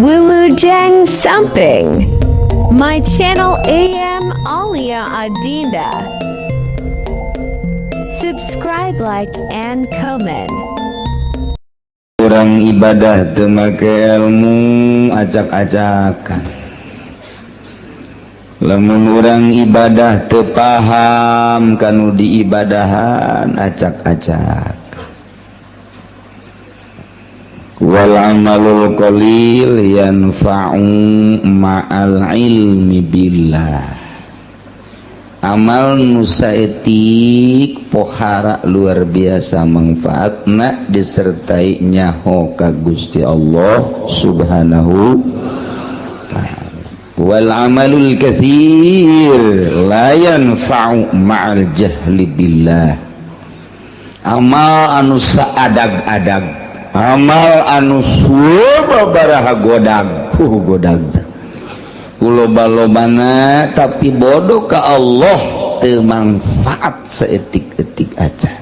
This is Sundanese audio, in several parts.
Wilujeng Samping, my channel AM Alia Adinda. Subscribe, like, and comment. Kurang ibadah teu make ilmu acak-acakan. Lamun urang ibadah teu paham kanu diibadahan acak-acak. Wal amalul qalil yanfa'u ma'al ilmi billah. Amal nu saeutik pohara luar biasa manfaatna disertai nyaho ka Gusti Allah Subhanahu taala. Wal amalul katsir la yanfa'u ma'al jahli billah. Amal anu saadag-adag, amal anu sababaraha godag loba-lobana tapi bodoh ka Allah teu manfaat saeutik-eutik aja.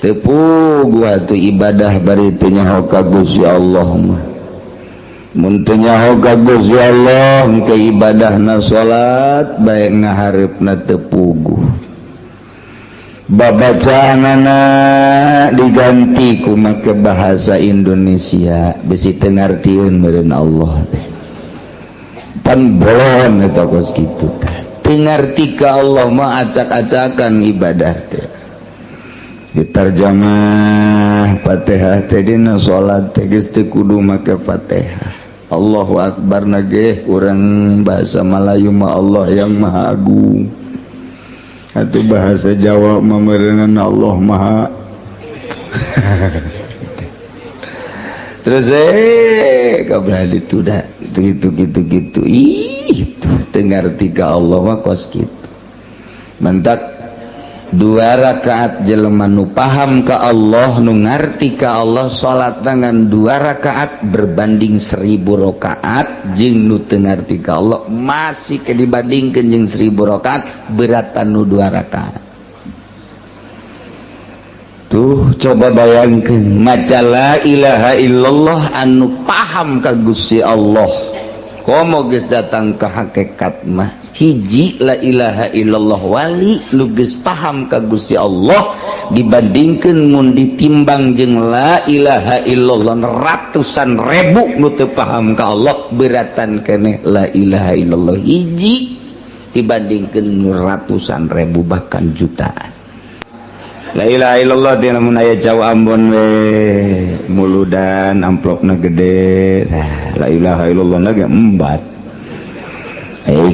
Teu puguh atuh ibadah bari teu nyaho ka Gusti Allah mah. Mun teu nyaho ka Gusti Allah ke ibadahna salat bae ngahareupna teu puguh. Babacaanana diganti ku make bahasa Indonesia bisi teu ngartieun meureun Allah teh. Pan bolon eta kos kitu teu ngarti ka Allah mah acak-acakan ibadah teh. Ditarjamah Fatihah teh dina salat teh geus teu kudu make Fatihah. Allahu Akbar nage urang bahasa Melayu mah Allah yang Maha Agung. Atuh bahasa Jawa mah meureunna Allah Maha terus kabeh ditu da gitu itu teu ngarti ka Allah mah kos kitu. Mentak 2 rakaat jelema nu paham ka Allah nu ngarti ka Allah salat dengan 2 rakaat berbanding 1000 rakaat jeung nu teu ngarti ka Allah masih ke dibandingkeun jeung 1000 rakaat beratan nu 2 rakaat. Tuh coba bayangkeun maca la ilaha illallah anu paham ka Gusti Allah komo geus datang ka hakikat mah hiji la ilaha illallah wali nu geus paham ka Gusti Allah dibandingkeun mun ditimbang jeung la ilaha illallah ratusan ribu nu teu paham ka Allah beratan keneh la ilaha illallah hiji dibandingkeun ratusan ribu bahkan jutaan. La ilaha illallah di namun aya Jawa Ambon we muludan amplopna gede. La ilaha illallah na ge embat.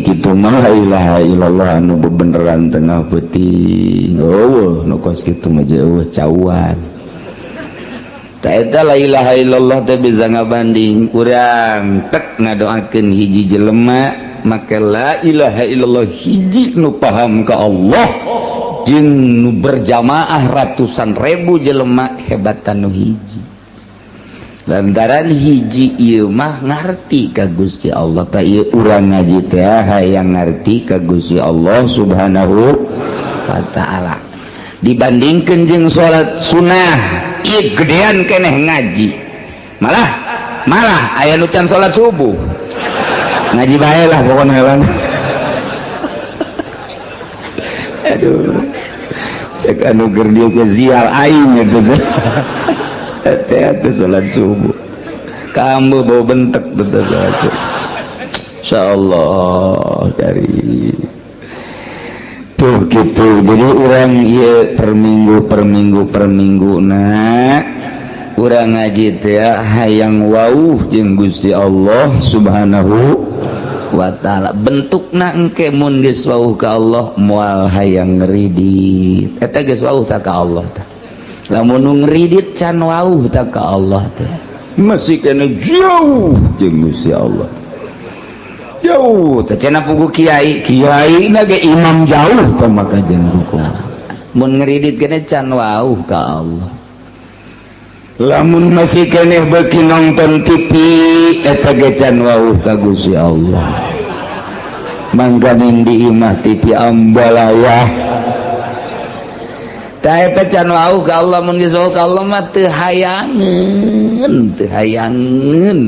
Kitu mah la ilaha illallah anu bebeneran tengah peuting. Eueuh nu kos kitu mah eueuh cauan. Ta eta la ilaha illallah teh bisa ngabanding urang tek ngadoakeun hiji jelema make la ilaha illallah hiji nu paham ka Allah jeung nu berjamaah ratusan ribu jelema hebatan nu hiji. Lantaran hiji ieu mah ngarti ka Gusti Allah ta ieu urang ngaji teh hayang ngarti ka Gusti Allah Subhanahu wa taala. Dibandingkeun jeung salat sunah ieu gedean keneh ngaji. Malah aya nu can salat subuh. Ngaji bae lah pokona hewan. Aduh. Cek anu keur dieu ke ziar aing gitu. Teh salat subuh. Kamu bau bentek betul salat subuh. Insyaallah dari tuh gitu. Jadi urang ieu per minggu na urang ngaji teh hayang wauh jeung Gusti Allah Subhanahu wa ta'ala. Bentukna engke mun geus wauh ka Allah moal hayang ngridit eta geus wauh ta ka Allah tah. Lamun nu ngridit can wauh ta ka Allah teh masih kena jauh jeung Gusti Allah. Jauh teh cenah pugu kiai na ge imam jauh tah maka jeung ruku. Mun ngridit keneh can wauh ka Allah. Lamun masih keneh beuki nonton TV eta ge can wauh ka Gusti Allah. Mangga ning di imah TV ambalayah tah eta can wauh ka Allah mun geus wauh ka Allah mah teu hayangeun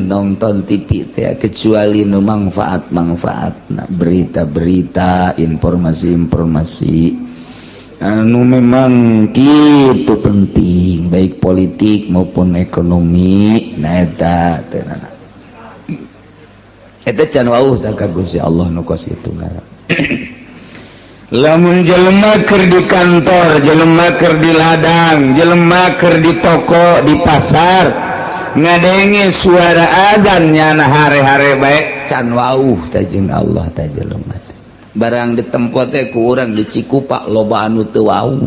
nonton TV teh kecuali nu manfaat-manfaatna berita-berita informasi-informasi anu memang kitu penting baik politik maupun ekonomi nah eta teunana eta can wauh tah ka Gusti Allah nu kos itu ngaran lamun jelema keur di kantor jelema keur di ladang jelema keur di toko di pasar ngadenge suara azan nyana hare-hare bae can wauh tah jeung Allah tah jelema barang ditempo teh ku urang di Cikupa loba anu teu wauh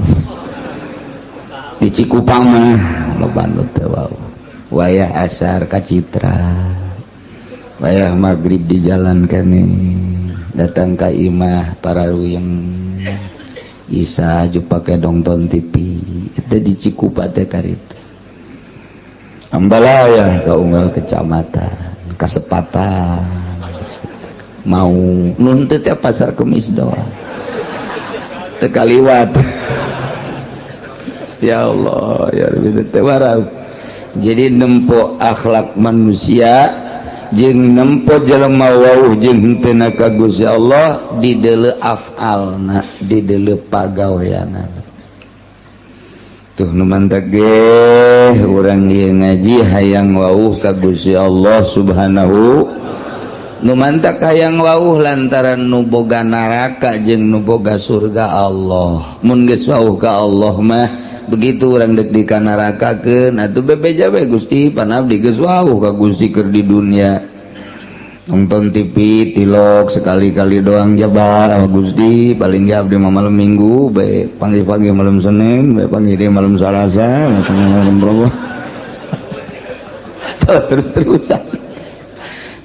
di Cikupa mah loba anu teu wauh wayah asar ka Citra wayah magrib di jalan kene datang ka imah pararuyeng Isa aju pake nonton TV itu di Cikupa teh karitu Ambalaya ka unggal kecamatan Kasepatan mau nuntut ya pasar Kemis doang tekaliwat ya Allah ya Rabbi tewarau jadi nempo akhlak manusia jeung nempo jelema wauh jeung henteu ka Gusti Allah di deuleu afalna di deuleu pagaweana tuh nu mantak ge urang ieu ngaji hayang wauh ka Gusti Allah subhanahu nu mantak hayang wauh lantaran nu boga neraka jeung nu boga surga Allah mun geus wauh ka Allah mah begitu urang deuk di ka nerakakeun atuh bebeja we Gusti pan abdi geus wauh ka Gusti keur di dunia nonton TV tilok sekali-kali doang jabar Gusti paling ge abdi mah malam Minggu bae pagi-pagi malam Senin bae pagi di malam Salasa malam Rabu terus-terusan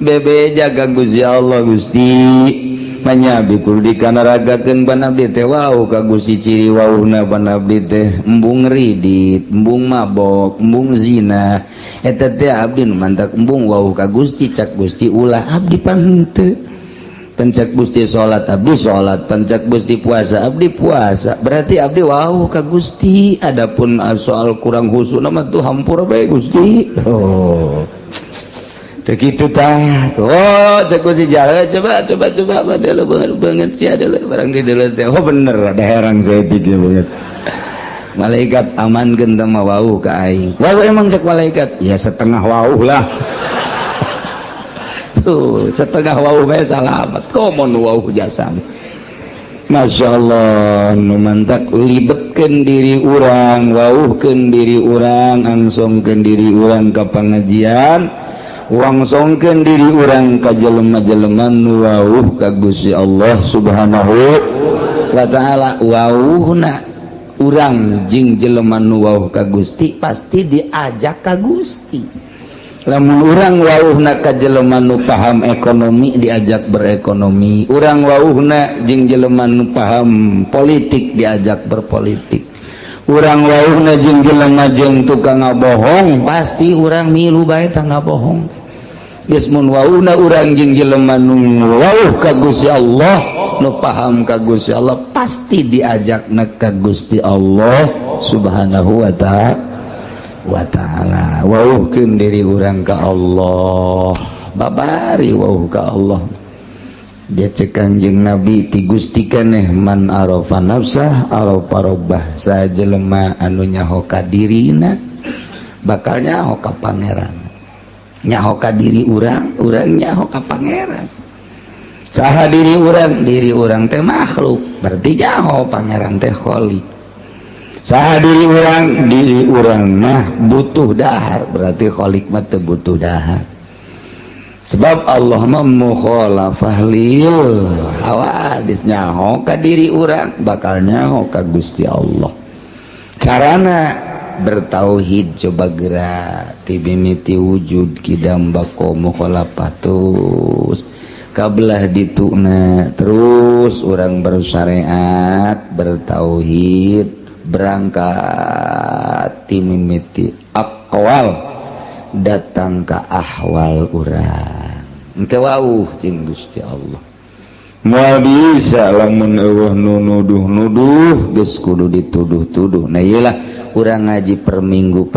bebe jaga Gusti Allah Gusti panyabi kudu dikanaragakeun pan abdi teh wauh ka Gusti ciri wauhna pan abdi teh embung ridit embung mabok embung zina eta teh abdi nu mantak embung wauh ka Gusti cak Gusti ulah abdi pan henteu pencak Gusti salat abdi salat pencak Gusti puasa abdi puasa berarti abdi wauh ka Gusti adapun soal kurang khusyuk mah tuh hampur bae Gusti begitu tah oh cek Gusti jalan coba padahal banget sih adalah barang di dalam teh oh bener ada herang saya tiga banget malaikat aman genta mah wauh ka aing wauh emang cek malaikat ya setengah wauh lah tuh setengah wauh bae salamat komo nu wauh jasam Masya Allah nu mantak libetkeun diri urang wauhkeun diri urang angsongkeun diri urang ka pangajian wangsongkeun diri urang ka jelema-jelema nu wauh ka Gusti Allah subhanahu wa ta'ala wauhna urang jeung jelema nu wauh ka Gusti pasti diajak ka Gusti lamun urang wauhna ka jelema nu paham ekonomi diajak berekonomi urang wauhna jeung jelema nu paham politik diajak berpolitik urang wauhna jeung jelema jeung tukang ngabohong pasti urang milu bae tah ngabohong geus mun wauhna urang jeung jelema nu wauh ka Gusti Allah nu paham ka Gusti Allah pasti diajakna ka Gusti Allah subhanahu wa ta'ala wauhkeun diri urang ka Allah babari wauh ka Allah dia cek Kangjeng Nabi ti Gusti keneh man arafa nafsah arafa rabbah sajelema anu nyaho ka dirina bakal nyaho ka pangeran nyaho ka diri urang nyaho ka pangeran saha diri urang teh makhluk berarti nyaho pangeran teh khaliq saha diri urang mah butuh dahar berarti khaliq mah teu butuh dahar sebab Allah mah mukhalafah lil hawadis nyaho ka diri urang bakal nyaho ka Gusti Allah carana bertauhid coba gerak tibimiti wujud kidam bako mukhalafatus kabelah dituna terus orang bersyariat bertauhid berangkat timimiti aqwal datang ke ahwal urang engke wauh jeung Gusti Allah moal bisa lamun eueuh nu nuduh-nuduh geus kudu dituduh-tuduh. Nah iyalah urang ngaji per minggu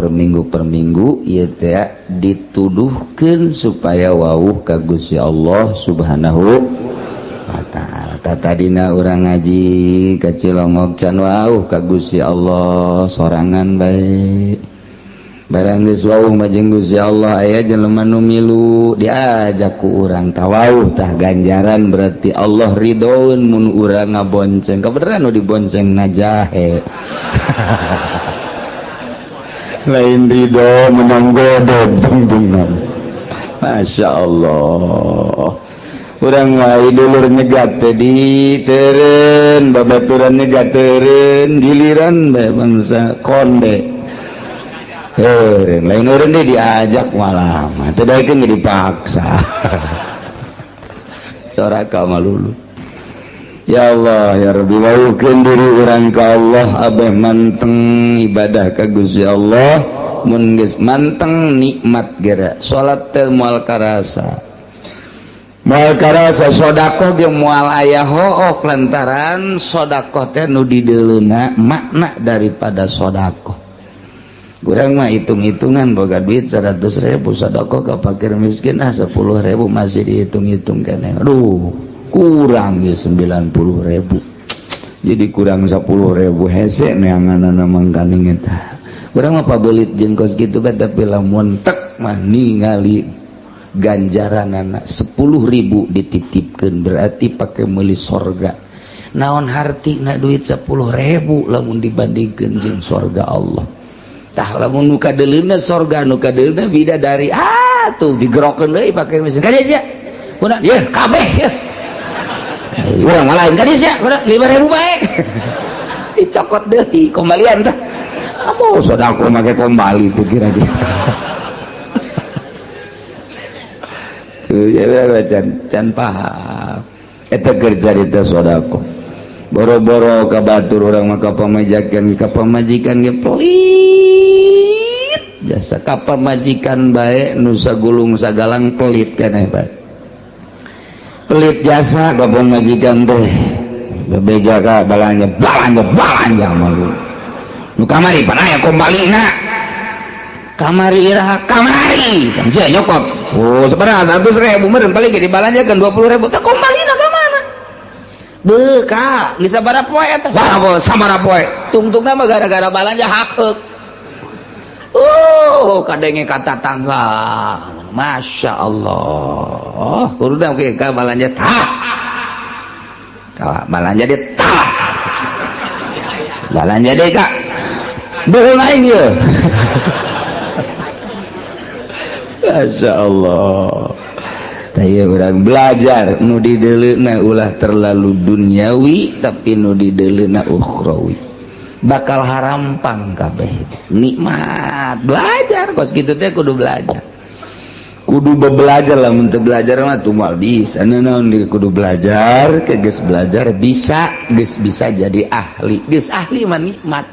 ieu teh dituduhkeun supaya wawuh ka Gusti Allah Subhanahu wa taala. Tadina urang ngaji ka Cilongok can wawuh ka Gusti Allah sorangan bae. Barang geus wawuh mah jeung Gusti Allah aya jelema nu milu diajak ku urang tawawuh tah ganjaran berarti Allah ridhoeun mun urang ngabonceng. Kabeneran nu dibonceng najahe. Lain ridho menang godog tungtungan. Masya Allah. Urang wae dulur nyegat teh diteureun babaturan nyegat teureun giliran bae bangsa konde. Lain orang dia diajak malah teu daekeun dipaksa. Soraka malulu. Ya Allah ya Rabbi wawuhkeun diri urang ka Allah abeh manteng ibadah ka Gusti Allah mun geus manteng nikmat geura salat teh moal karasa sedekah ge moal aya hook lantaran sedekah teh nu dideuleuna makna daripada sedekah. Kurang mah hitung-hitungan boga duit 100.000 sedekah ka fakir miskin 10.000 masih dihitung-hitung keneh. Aduh, kurang ge 90.000. Jadi kurang 10.000 hese neanganna mangkaning eta. Urang mah pabelit jeung kos kitu bae tapi lamun tek mah ningali ganjaranana 10.000 dititipkeun berarti pake meuli sorga. Naon hartina duit 10.000 lamun dibandingkeun jeung sorga Allah. Tah lamun nu kadeuleuna sorga nu kadeuleuna bidadari tuh digerokeun deui pake mesin kadieu sia kunaon ye kabeh ye urang lain kadieu sia kunaon 5.000 bae dicokot deui kembalian tah apo sodako make kembali teh kira-kira tuh ya can paham eta keur carita sodako boro-boro ka batur urang mah ka pamajikan ge pelit jasa ka pamajikan bae nu sagulung sagalang pelit keneh bae pelit jasa ka pamajikan teh bebeja ka balanja malu nu kamari panaya kombalina kamari iraha kamari kan sia nyokot sabaraha 100.000 meureun paling ge dibalanjakeun 20.000 teh kombalina ka mana beuka geus sabaraha poe eta sabaraha poe tungtungna mah gara-gara balanja hakeuk kadenge kata tangga Masya Allah kudunya oke ka balanja tah balanja dia tah balanja dia kak beul lain ya Masya Allah taya urang belajar nu dideuleuna ulah terlalu duniawi tapi nu dideuleuna ukhrawi bakal harampang kabeh nikmat belajar kos kitu teh kudu belajar kudu belajar lah mun teu belajar mah tumal bisa naon kudu belajar ke geus belajar bisa geus bisa jadi ahli geus ahli mah nikmat